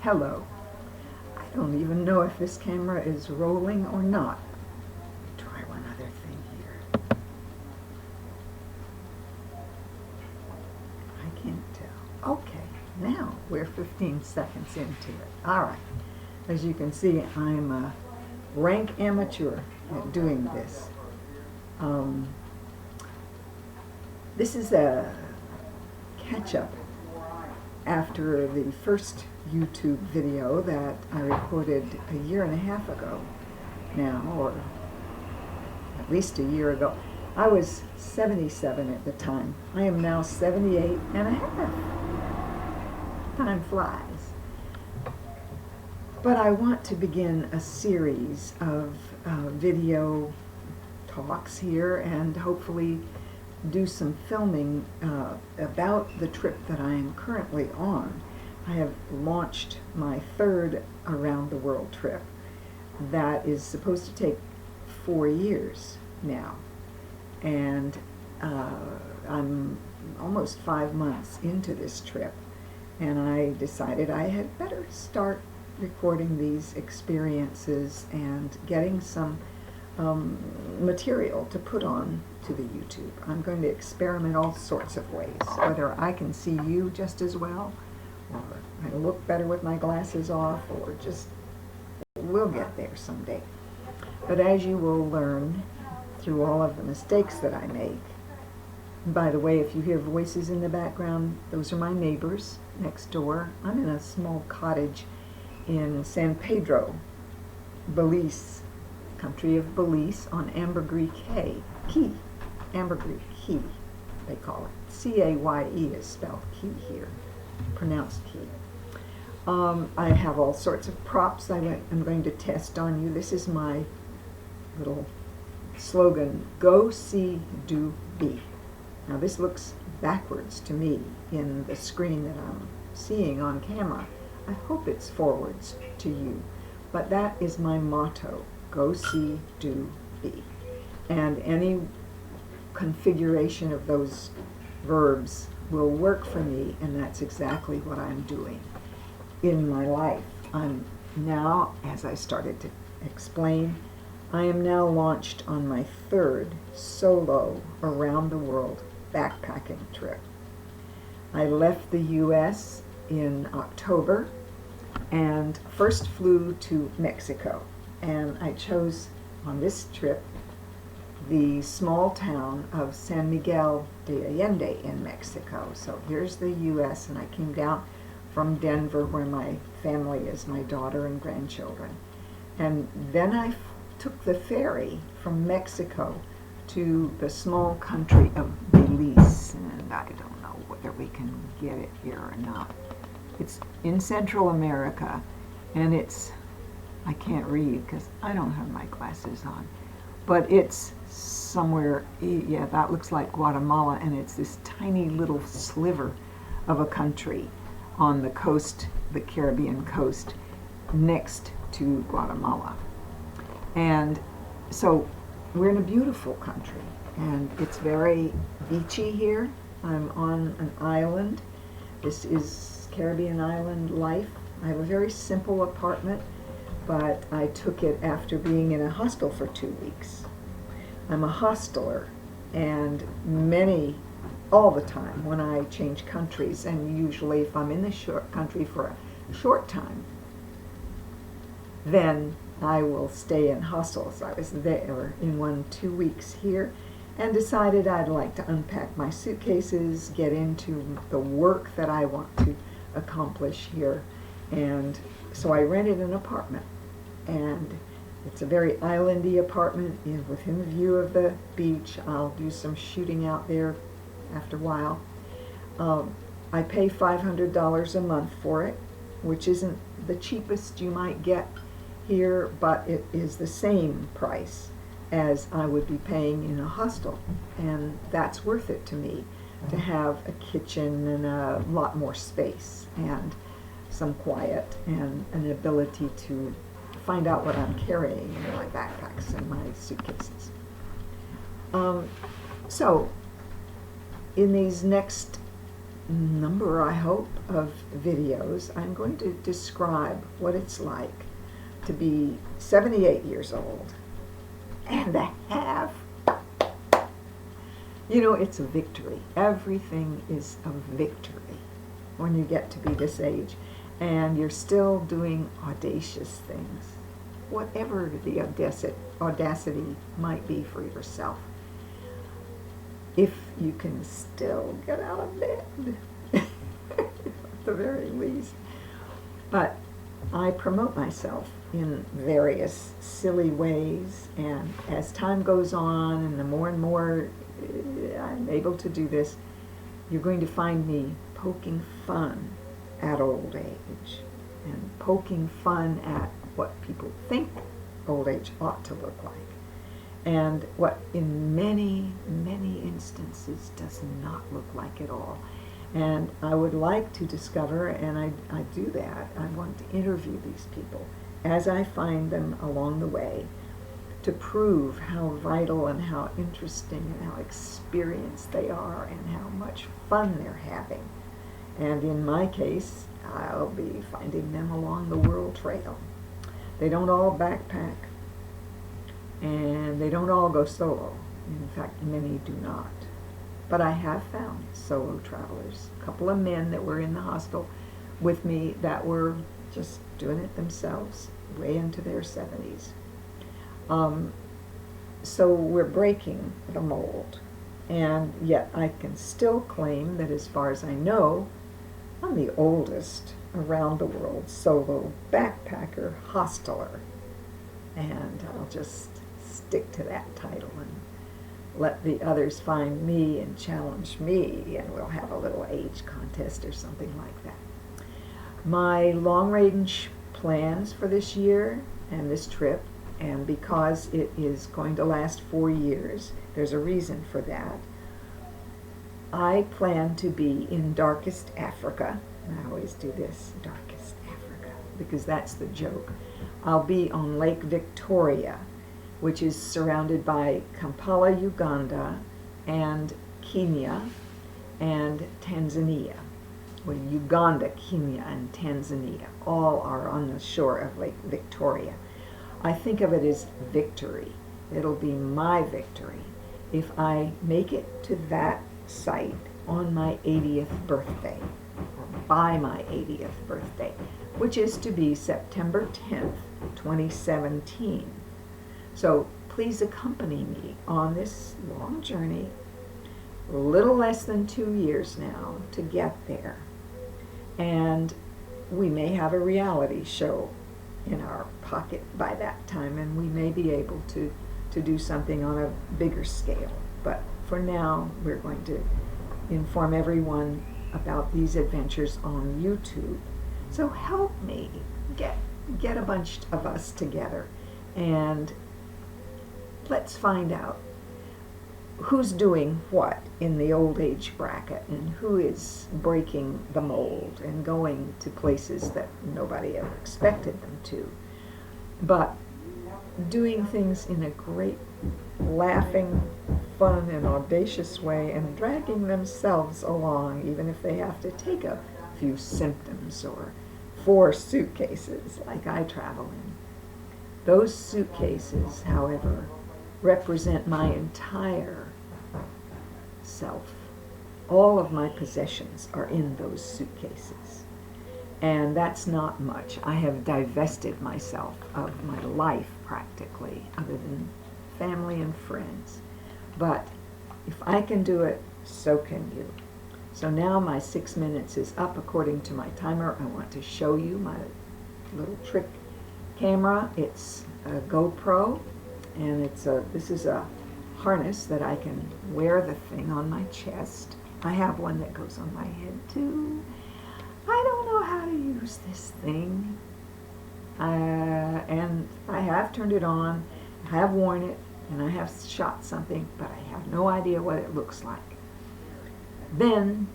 Hello. I don't even know if this camera is rolling or not. Try one other thing here. I can't tell. Okay, now we're 15 seconds into it. All right. As you can see, I'm a rank amateur at doing this. This is a catch-up after the first YouTube video that I recorded a year and a half ago now, or at least a year ago. I was 77 at the time. I am now 78 and a half. Time flies. But I want to begin a series of video talks here and hopefully do some filming about the trip that I am currently on. I have launched my third around the world trip that is supposed to take 4 years now, and I'm almost 5 months into this trip, and I decided I had better start recording these experiences and getting some material to put on to the YouTube. I'm going to experiment all sorts of ways, whether I can see you just as well, or I look better with my glasses off, or just, we'll get there someday. But as you will learn through all of the mistakes that I make, by the way, if you hear voices in the background, those are my neighbors next door. I'm in a small cottage in San Pedro, Belize, country of Belize, on Ambergris Key. Ambergris Key, they call it. C-A-Y-E is spelled key here, pronounced key. I have all sorts of props I'm going to test on you. This is my little slogan, go, see, do, be. Now this looks backwards to me in the screen that I'm seeing on camera. I hope it's forwards to you, but that is my motto, go, see, do, be. And any configuration of those verbs will work for me, and that's exactly what I'm doing in my life. I'm now, as I started to explain, I am now launched on my third solo around the world backpacking trip. I left the U.S. in October and first flew to Mexico, and I chose on this trip the small town of San Miguel de Allende in Mexico. So here's the U.S., and I came down from Denver, where my family is, my daughter and grandchildren. And then I took the ferry from Mexico to the small country of Belize, and I don't know whether we can get it here or not. It's in Central America, and it's, I can't read because I don't have my glasses on, but it's somewhere, yeah, that looks like Guatemala, and it's this tiny little sliver of a country on the coast, the Caribbean coast, next to Guatemala. And so we're in a beautiful country, and it's very beachy here. I'm on an island. This is Caribbean island life. I have a very simple apartment, but I took it after being in a hostel for 2 weeks. I'm a hosteler, and all the time when I change countries, and usually if I'm in the country for a short time, then I will stay in hostels. I was there in 2 weeks here, and decided I'd like to unpack my suitcases, get into the work that I want to accomplish here. And so I rented an apartment, and it's a very islandy apartment within view of the beach. I'll do some shooting out there after a while. I pay $500 a month for it, which isn't the cheapest you might get here, but it is the same price as I would be paying in a hostel, and that's worth it to me, to have a kitchen and a lot more space and some quiet and an ability to find out what I'm carrying in my backpacks and my suitcases. So in these next number, I hope, of videos, I'm going to describe what it's like to be 78 years old and a half. You know, it's a victory. Everything is a victory when you get to be this age and you're still doing audacious things, whatever the audacity might be for yourself. If you can still get out of bed, at the very least. But I promote myself in various silly ways, and as time goes on and the more and more I'm able to do this, you're going to find me poking fun at old age and poking fun at what people think old age ought to look like, and what in many, many instances does not look like at all. And I would like to discover, and I do that, I want to interview these people as I find them along the way to prove how vital and how interesting and how experienced they are and how much fun they're having. And in my case, I'll be finding them along the World Trail. They don't all backpack, and they don't all go solo. In fact, many do not. But I have found solo travelers, a couple of men that were in the hostel with me that were just doing it themselves, way into their 70s. So we're breaking the mold, and yet I can still claim that as far as I know, I'm the oldest around the world solo backpacker hosteler, and I'll just stick to that title and let the others find me and challenge me, and we'll have a little age contest or something like that. My long-range plans for this year and this trip, and because it is going to last 4 years, there's a reason for that. I plan to be in darkest Africa. I always do this, darkest Africa, because that's the joke. I'll be on Lake Victoria, which is surrounded by Kampala, Uganda, and Kenya, and Tanzania. Well, Uganda, Kenya, and Tanzania all are on the shore of Lake Victoria. I think of it as victory. It'll be my victory if I make it to that site on my 80th birthday, or by my 80th birthday, which is to be September 10th, 2017. So please accompany me on this long journey, a little less than 2 years now to get there. And we may have a reality show in our pocket by that time, and we may be able to do something on a bigger scale. But for now, we're going to inform everyone about these adventures on YouTube. So help me get a bunch of us together, and let's find out who's doing what in the old age bracket and who is breaking the mold and going to places that nobody ever expected them to, but doing things in a great, laughing, fun, and audacious way, and dragging themselves along, even if they have to take a few symptoms or 4 suitcases like I travel in. Those suitcases, however, represent my entire self. All of my possessions are in those suitcases. And that's not much. I have divested myself of my life practically, other than family and friends. But if I can do it, so can you. So now my 6 minutes is up according to my timer. I want to show you my little trick camera. It's a GoPro, and this is a harness that I can wear the thing on my chest. I have one that goes on my head too. I don't know how to use this thing, and I have turned it on, I have worn it, and I have shot something, but I have no idea what it looks like. Then,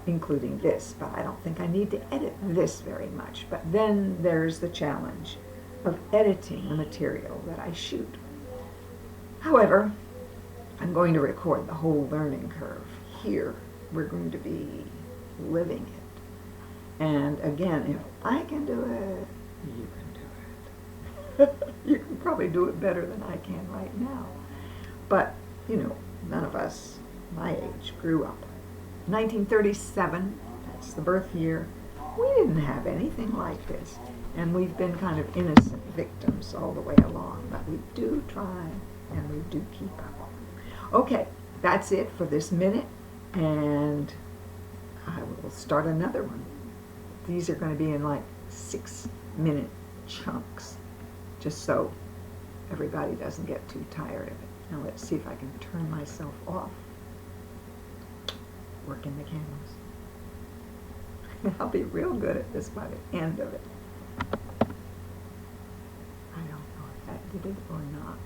including this, but I don't think I need to edit this very much. But then there's the challenge of editing the material that I shoot. However, I'm going to record the whole learning curve here. We're going to be living it. And again, if I can do it, you can do it. You can probably do it better than I can right now. But, you know, none of us my age grew up. 1937, that's the birth year. We didn't have anything like this. And we've been kind of innocent victims all the way along. But we do try and we do keep up. Okay, that's it for this minute. And I will start another one. These are going to be in like 6-minute chunks, just so everybody doesn't get too tired of it. Now let's see if I can turn myself off. Working the cameras. I'll be real good at this by the end of it. I don't know if that did it or not.